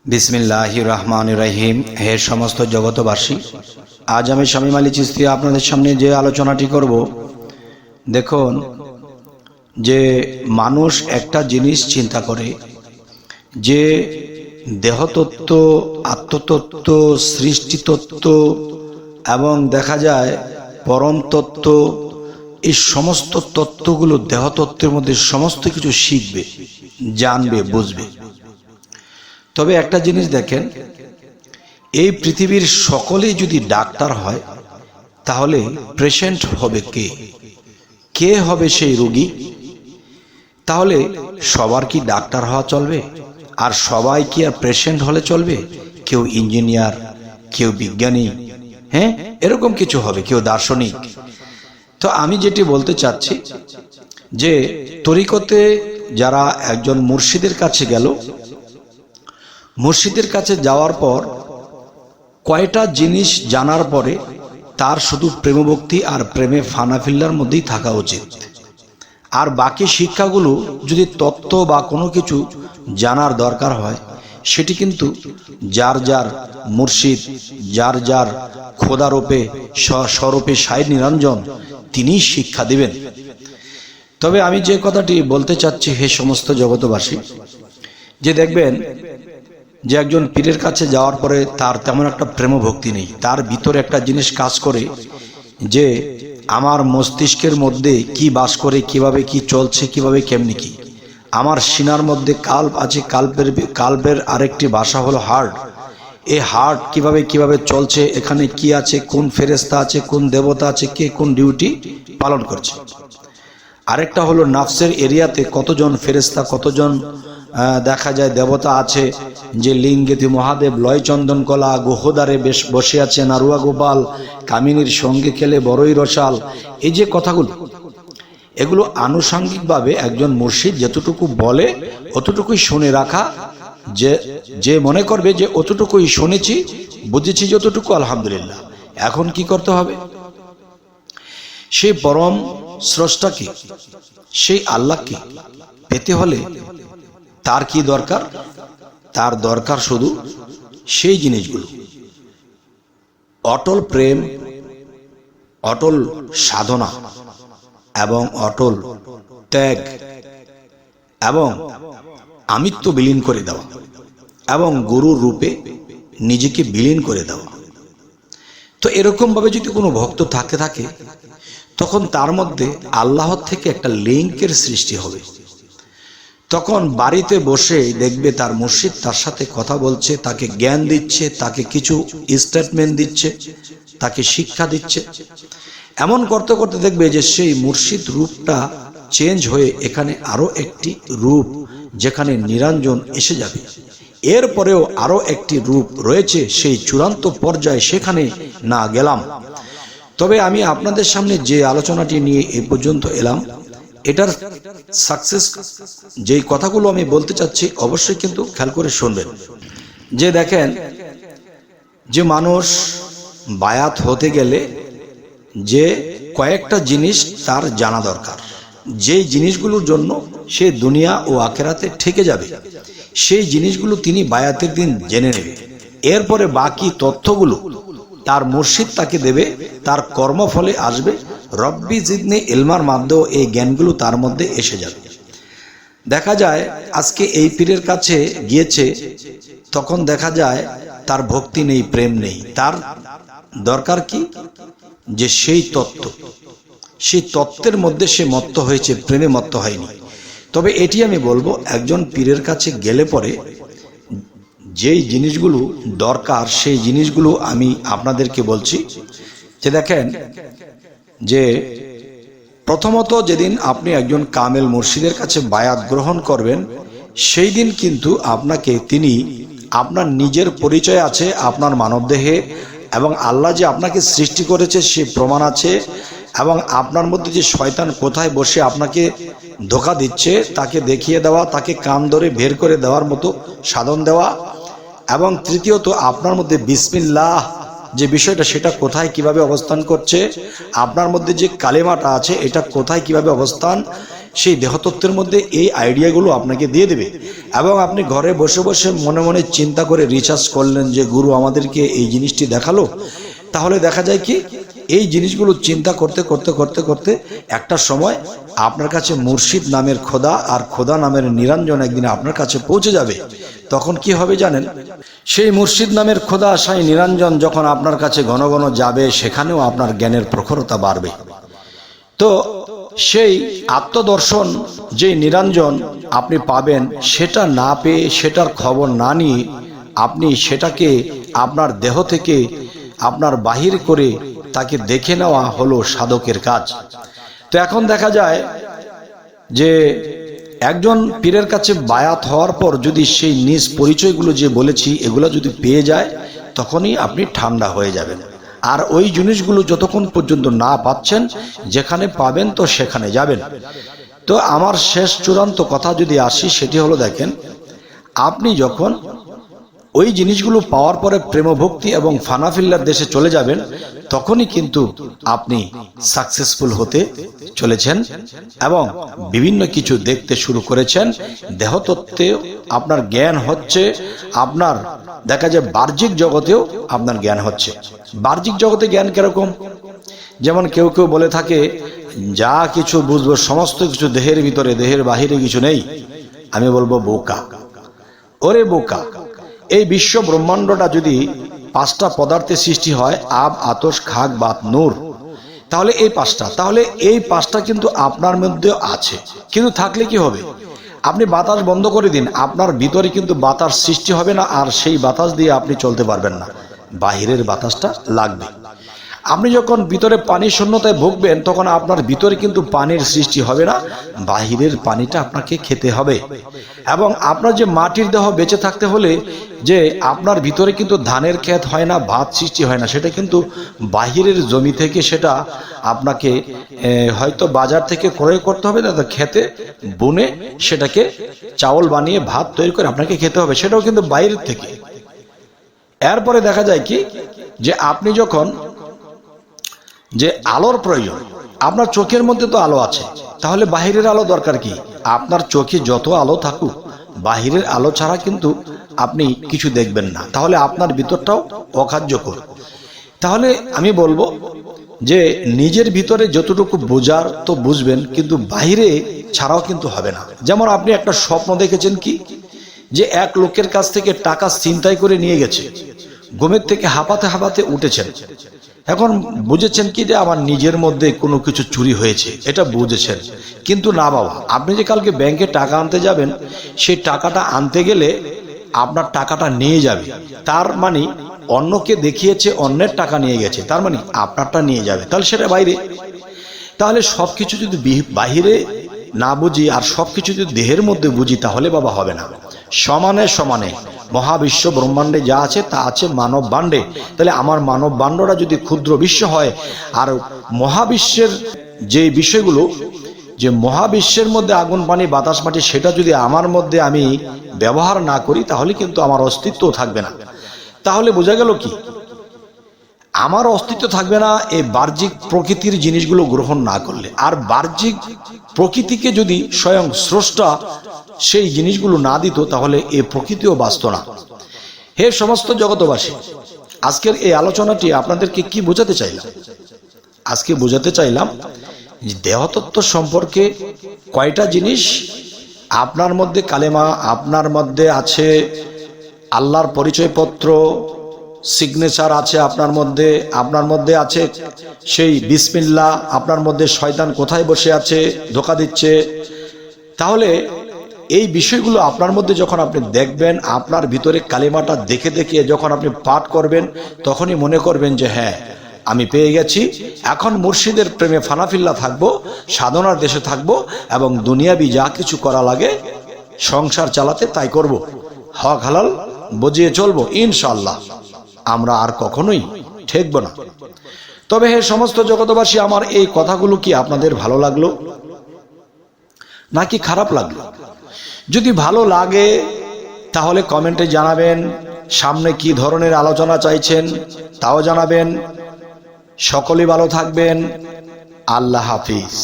বিসমিল্লাহির রহমানির রহিম। হে সমস্ত জগতবাসী, আজ আমি শামীম আলী চিশতি আপনাদের সামনে যে আলোচনাটি করব, দেখুন যে মানুষ একটা জিনিস চিন্তা করে যে দেহতত্ত্ব, আত্মতত্ত্ব, সৃষ্টিতত্ত্ব এবং দেখা যায় পরম তত্ত্ব, এই সমস্ত তত্ত্বগুলো দেহতত্ত্বের মধ্যে সমস্ত কিছু শিখবে, জানবে, বুঝবে। তবে একটা জিনিস দেখেন, এই পৃথিবীর সকলেই যদি ডাক্তার হয় তাহলে পেশেন্ট হবে কে? কে হবে সেই রোগী? তাহলে সবার কি ডাক্তার হওয়া চলবে? আর সবাই কি আর পেশেন্ট হলে চলবে? কেউ ইঞ্জিনিয়ার, কেউ বিজ্ঞানী, হ্যাঁ, এরকম কিছু হবে, কেউ দার্শনিক। তো আমি যেটি বলতে চাচ্ছি যে তরিকতে যারা একজন মুর্শিদের কাছে গেল, মুর্শিদের কাছে যাওয়ার পর কয়টা জিনিস জানার পরে তার শুধু প্রেমভক্তি আর প্রেমে ফানাফিল্লার মধ্যেই থাকা উচিত। আর বাকি শিক্ষাগুলো যদি তত্ত্ব বা কোনো কিছু জানার দরকার হয়, সেটি কিন্তু যার যার মুর্শিদ, যার যার খোদারূপে স্বরূপে সাই নিরঞ্জন, তিনিই শিক্ষা দিবেন। তবে আমি যে কথাটি বলতে চাচ্ছি, হে সমস্ত জগতবাসী, যে দেখবেন যে একজন পীরের কাছে যাওয়ার পরে তার তেমন একটা প্রেম ভক্তি নেই, তার ভিতরে একটা জিনিস কাজ করে যে আমার মস্তিষ্কের মধ্যে কি বাস করে, কিভাবে কি চলছে, কিভাবে কেমনি কি, আমার সিনার মধ্যে কাল্প আছে, কাল্পের আরেকটি ভাষা হলো হার্ট। এই হার্ট কিভাবে কিভাবে চলছে, এখানে কি আছে, কোন ফেরেশতা আছে, কোন দেবতা আছে, কে কোন ডিউটি পালন করছে। আরেকটা হলো নাফসের এরিয়াতে কতজন ফেরেশতা, কতজন দেখা যায় দেবতা আছে, যে লিঙ্গেতি মহাদেব, লয় চন্দন কলা, গোহদারে বেশ বসে আছে, নারুয়া গোপাল, কামিনীর সঙ্গে খেলে বড়ই রসাল। এই যে কথাগুলো, এগুলো আনুষঙ্গিকভাবে একজন মুর্শিদ যতটুকু বলে অতটুকুই শুনে রাখা, যে মনে করবে যে অতটুকুই শুনেছি, বুঝেছি যতটুকু, আলহামদুলিল্লাহ। এখন কি করতে হবে? সেই পরম স্রষ্টাকে, সেই আল্লাহকে পেতে হলে তার কি দরকার? তার দরকার শুধু সেই জিনিসগুলো: অটল প্রেম, অটল সাধনা এবং অটল ত্যাগ এবং আমিত্ব বিলীন করে দেওয়া এবং গুরুর রূপে নিজেকে বিলীন করে দেওয়া। তো এরকম ভাবে যদি কোনো ভক্ত থাকে তখন তার মধ্যে আল্লাহর থেকে একটা লিঙ্কের সৃষ্টি হবে। তখন বাড়িতে বসে দেখবে তার মুর্শিদ তার সাথে কথা বলছে, তাকে জ্ঞান দিচ্ছে, তাকে কিছু স্টেটমেন্ট দিচ্ছে, তাকে শিক্ষা দিচ্ছে। এমন করতে করতে দেখবে যে সেই মুর্শিদ রূপটা চেঞ্জ হয়ে এখানে আরো একটি রূপ, যেখানে নিরঞ্জন এসে যাবে। এরপরেও আরো একটি রূপ রয়েছে, সেই চূড়ান্ত পর্যায়ে সেখানে না গেলাম। তবে আমি আপনাদের সামনে যে আলোচনাটি নিয়ে এ পর্যন্ত এলাম, এটার সাকসেস যেই কথাগুলো আমি বলতে চাচ্ছি, অবশ্যই কিন্তু খেয়াল করে শুনবেন। যে দেখেন, যে মানুষ বায়াত হতে গেলে যে কয়েকটা জিনিস তার জানা দরকার, যেই জিনিসগুলোর জন্য সে দুনিয়া ও আখেরাতে ঠেকে যাবে, সেই জিনিসগুলো তিনি বায়াতের দিন জেনে নেবে। এরপরে বাকি তথ্যগুলো তার মুর্শিদ তাকে দেবে, তার কর্মফলে আসবে। রব্বি জিদনি ইলমার মাধ্যমে এই জ্ঞানগুলো তার মধ্যে এসে যাবে। দেখা যায় আজকে এই পীরের কাছে গিয়েছে, তখন দেখা যায় তার ভক্তি নেই, প্রেম নেই। তার দরকার কি? যে সেই তত্ত্ব, সেই তত্ত্বের মধ্যে সে মত্ত হয়েছে, প্রেমে মত্ত হয়নি। তবে এটি আমি বলবো, একজন পীরের কাছে গেলে পরে যেই জিনিসগুলো দরকার, সেই জিনিসগুলো আমি আপনাদেরকে বলছি। যে দেখেন, যে প্রথমত যেদিন আপনি একজন কামেল মুর্শিদের কাছে বায়াত গ্রহণ করবেন, সেই দিন কিন্তু আপনাকে তিনি, আপনার নিজের পরিচয় আছে আপনার মানবদেহে, এবং আল্লাহ যে আপনাকে সৃষ্টি করেছে সে প্রমাণ আছে, এবং আপনার মধ্যে যে শয়তান কোথায় বসে আপনাকে ধোঁকা দিচ্ছে তাকে দেখিয়ে দেওয়া, তাকে কান ধরে বের করে দেওয়ার মতো সাধন দেওয়া, এবং তৃতীয়ত আপনার মধ্যে বিসমিল্লাহ যে বিষয়টা, সেটা কোথায় কিভাবে অবস্থান করছে, আপনার মধ্যে যে কালেমাটা আছে এটা কোথায় কিভাবে অবস্থান, সেই দেহতত্ত্বের মধ্যে এই আইডিয়াগুলো আপনাকে দিয়ে দেবে। এবং আপনি ঘরে বসে বসে মনে মনে চিন্তা করে রিসার্চ করলেন যে গুরু আমাদেরকে এই জিনিসটি দেখালো, তাহলে দেখা যায় কি এই জিনিসগুলো চিন্তা করতে করতে করতে করতে একটা সময় আপনার কাছে মুর্শিদ নামের খোদা আর খোদা নামের নিরঞ্জন একদিন আপনার কাছে পৌঁছে যাবে। তখন কি হবে জানেন? সেই মুর্শিদ নামের খোদা সাই নিরঞ্জন যখন আপনার কাছে ঘন ঘন যাবে, সেখানেও আপনার জ্ঞানের প্রখরতা বাড়বে। তো সেই আত্মদর্শন যে নিরঞ্জন আপনি পাবেন, সেটা না পেয়ে, সেটার খবর না নিয়ে আপনি সেটাকে আপনার দেহ থেকে আপনার বাহির করে তাকে দেখে নেওয়া হলো সাধকের কাজ। তো এখন দেখা যায় যে একজন পীরের কাছে বায়াত হওয়ার পর যদি সেই নিজ পরিচয়গুলো যে বলেছি এগুলো যদি পেয়ে যায়, তখনই আপনি ঠান্ডা হয়ে যাবেন। আর ওই জিনিসগুলো যতক্ষণ পর্যন্ত না পাচ্ছেন, যেখানে পাবেন তো সেখানে যাবেন। তো আমার শেষ চূড়ান্ত কথা যদি আসি, সেটি হলো দেখেন, আপনি যখন ওই জিনিসগুলো পাওয়ার পরে প্রেমভক্তি এবং ফানাফিল্লার দেশে চলে যাবেন, তখনই কিন্তু আপনি সাকসেসফুল হতে চলেছেন এবং বিভিন্ন কিছু দেখতে শুরু করেছেন। দেহতত্ত্বে আপনার জ্ঞান হচ্ছে, আপনার দেখা যায় বাহ্যিক জগতেও আপনার জ্ঞান হচ্ছে। বাহ্যিক জগতে জ্ঞান কিরকম? যেমন কেউ কেউ বলে থাকে যা কিছু বুঝবো সমস্ত কিছু দেহের ভিতরে, দেহের বাহিরে কিছু নেই। আমি বলবো বোকা, ওরে বোকা। এই বিশ্ব ব্রহ্মাণ্ডটা যদি 5টা পদার্থের সৃষ্টি হয়, আব, আতশ, খাক, বাত, নূর, তাহলে এই 5টা, তাহলে এই 5টা কিন্তু আপনার মধ্যে আছে। কিন্তু থাকলে কি হবে? আপনি বাতাস বন্ধ করে দিন, আপনার ভিতরে কিন্তু বাতাস সৃষ্টি হবে না, আর সেই বাতাস দিয়ে আপনি চলতে পারবেন না, বাহিরের বাতাসটা লাগবে। আপনি যখন ভিতরে পানি শূন্যতায় ভুগবেন, তখন আপনার ভিতরে কিন্তু পানির সৃষ্টি হবে না, বাহিরের পানিটা আপনাকে খেতে হবে। এবং আপনার যে মাটির দেহ বেঁচে থাকতে হলে যে আপনার ভিতরে কিন্তু ধানের ক্ষেত হয় না, ভাত সৃষ্টি হয় না, সেটা কিন্তু বাহিরের জমি থেকে সেটা আপনাকে হয়তো বাজার থেকে ক্রয় করতে হবে, তাদের খেতে বুনে সেটাকে চাউল বানিয়ে ভাত তৈরি করে আপনাকে খেতে হবে, সেটাও কিন্তু বাইরের থেকে। এরপরে দেখা যায় কি যে আপনি যখন যে আলোর প্রয়োজন, আপনার চোখের মধ্যে তো আলো আছে, তাহলে বাহিরের আলো দরকার কি? আপনার চোখে যত আলো থাকুক, বাহিরের আলো ছাড়া কিন্তু আপনি কিছু দেখবেন না, তাহলে আপনার ভিতরটাও অকার্যকর। তাহলে আমি বলবো যে নিজের ভিতরে যতটুকু বোঝার তো বুঝবেন, কিন্তু বাইরে ছাড়াও কিন্তু হবে না। যেমন আপনি একটা স্বপ্ন দেখেছেন কি, যে এক লোকের কাছ থেকে টাকা ছিনতাই করে নিয়ে গেছে, ঘুমের থেকে হাঁপাতে হাঁপাতে উঠেছেন, এখন বুঝেছেন কি যে আমার নিজের মধ্যে কোনো কিছু চুরি হয়েছে, এটা বুঝেছেন। কিন্তু না বাবা, আপনি যে কালকে ব্যাংকে টাকা আনতে যাবেন, সেই টাকাটা আনতে গেলে আপনার টাকাটা নিয়ে যাবে, তার মানে অন্যকে দেখিয়েছে অন্যের টাকা নিয়ে গেছে, তার মানে আপনারটা নিয়ে যাবে, তাহলে সেটা বাইরে। তাহলে সবকিছু যদি বাহিরে না বুঝি আর সবকিছু যদি দেহের মধ্যে বুঝি, তাহলে বাবা হবে না। সমানে সমানে মহাবিশ্ব ব্রহ্মাণ্ডে যা আছে তা আছে মানব বাণ্ডে। তাহলে আমার মানব বাণ্ডটা যদি ক্ষুদ্র বিশ্ব হয়, আর মহাবিশ্বের যে বিষয়গুলো, যে মহাবিশ্বের মধ্যে আগুন, পানি, বাতাস, মাটি, সেটা যদি আমার মধ্যে আমি ব্যবহার না করি, তাহলে কিন্তু আমার অস্তিত্ব থাকবে না। তাহলে বোঝা গেল কি, আমার অস্তিত্ব থাকবে না এই বাহ্যিক প্রকৃতির জিনিসগুলো গ্রহণ না করলে। আর বাহ্যিক প্রকৃতিকে যদি স্বয়ং স্রষ্টা সেই জিনিসগুলো না দিত, তাহলে এই প্রকৃতিও বাঁচত না। হে সমস্ত জগতবাসী, আজকের এই আলোচনাটি আপনাদেরকে কি বোঝাতে চাইলাম? আজকে বোঝাতে চাইলাম যে দেহতত্ত্ব সম্পর্কে কয়টা জিনিস আপনার মধ্যে কালেমা, আপনার মধ্যে আছে আল্লাহর পরিচয়পত্র, সিগনেচার আছে আপনার মধ্যে আছে সেই বিসমিল্লাহ, আপনার মধ্যে শয়তান কোথায় বসে আছে ধোঁকা দিচ্ছে। তাহলে এই বিষয়গুলো আপনার মধ্যে যখন আপনি দেখবেন, আপনার ভিতরে কালেমাটা দেখে দেখে যখন আপনি পাঠ করবেন, তখনই মনে করবেন যে হ্যাঁ, আমি পেয়ে গেছি, এখন মুর্শিদের প্রেমে ফানাফিল্লা থাকবো, সাধনার দেশে থাকবো, এবং দুনিয়াবি যা কিছু করা লাগে সংসার চালাতে তাই করব, হক হালাল বুঝিয়ে চলবো, ইনশাআল্লাহ আমরা আর কখনোই ঠেকবো না। তবে হে সমস্ত জগতবাসী, আমার এই কথাগুলো কি আপনাদের ভালো লাগলো নাকি খারাপ লাগলো? যদি ভালো লাগে তাহলে কমেন্টে জানাবেন, সামনে কি ধরনের আলোচনা চাইছেন তাও জানাবেন। সকলেই ভালো থাকবেন। আল্লাহ হাফিজ।